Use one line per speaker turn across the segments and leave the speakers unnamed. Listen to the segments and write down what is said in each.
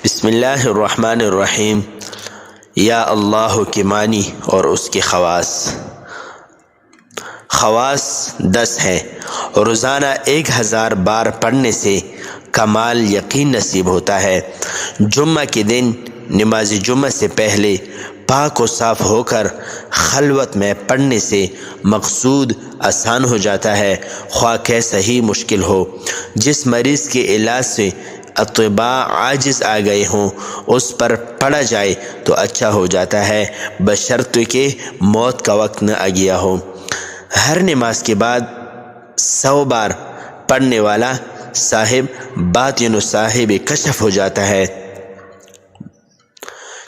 بسم اللہ الرحمن الرحیم۔ یا اللہ کے معنی اور اس کے خواص۔ خواص 10 ہیں۔ روزانہ 1000 بار پڑھنے سے کمال یقین نصیب ہوتا ہے۔ جمعہ کے دن نماز جمعہ سے پہلے پاک و صاف ہو کر خلوت میں پڑھنے سے مقصود آسان ہو جاتا ہے، خواہ کیسا ہی مشکل ہو۔ جس مریض کے علاج سے اطباء عاجز آ گئے ہوں، اس پر پڑھا جائے تو اچھا ہو جاتا ہے، بشرط کہ موت کا وقت نہ آ گیا ہو۔ ہر نماز کے بعد 100 بار پڑھنے والا صاحب باطن و صاحب کشف ہو جاتا ہے۔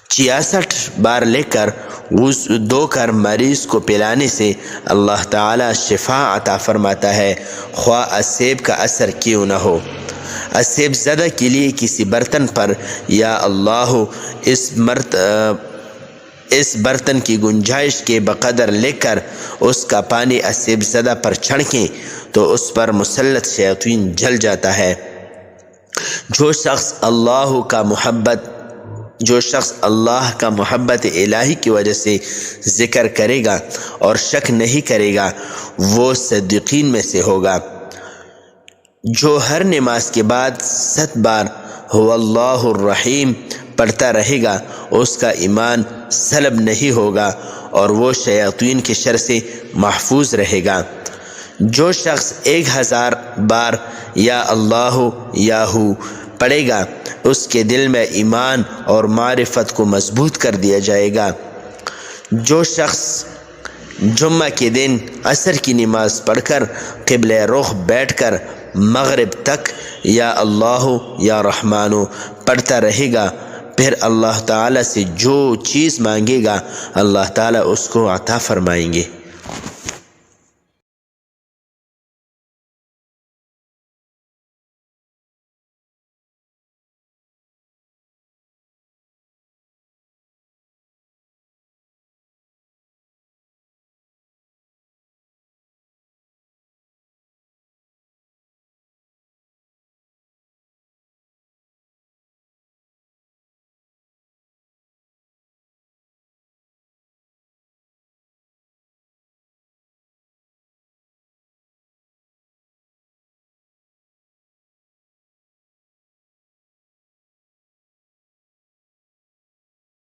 66 بار لے کر وضو دھو کر مریض کو پلانے سے اللہ تعالی شفا عطا فرماتا ہے، خواہ اسیب کا اثر کیوں نہ ہو۔ اسیب زدہ کے لیے کسی برتن پر یا اللہ اس برتن کی گنجائش کے بقدر لے کر اس کا پانی اسیب زدہ پر چھڑکیں تو اس پر مسلط شیاطین جل جاتا ہے۔ جو شخص اللہ کا محبت الہی کی وجہ سے ذکر کرے گا اور شک نہیں کرے گا، وہ صدیقین میں سے ہوگا۔ جو ہر نماز کے بعد 100 بار هو اللہ الرحیم پڑھتا رہے گا، اس کا ایمان سلب نہیں ہوگا اور وہ شیاطین کے شر سے محفوظ رہے گا۔ جو شخص 1000 بار یا اللہ یا ہو پڑھے گا، اس کے دل میں ایمان اور معرفت کو مضبوط کر دیا جائے گا۔ جو شخص جمعہ کے دن عصر کی نماز پڑھ کر قبلہ رخ بیٹھ کر مغرب تک یا اللہ یا رحمانو پڑھتا رہے گا، پھر اللہ تعالی سے جو چیز مانگے گا اللہ تعالی اس کو عطا فرمائیں گے۔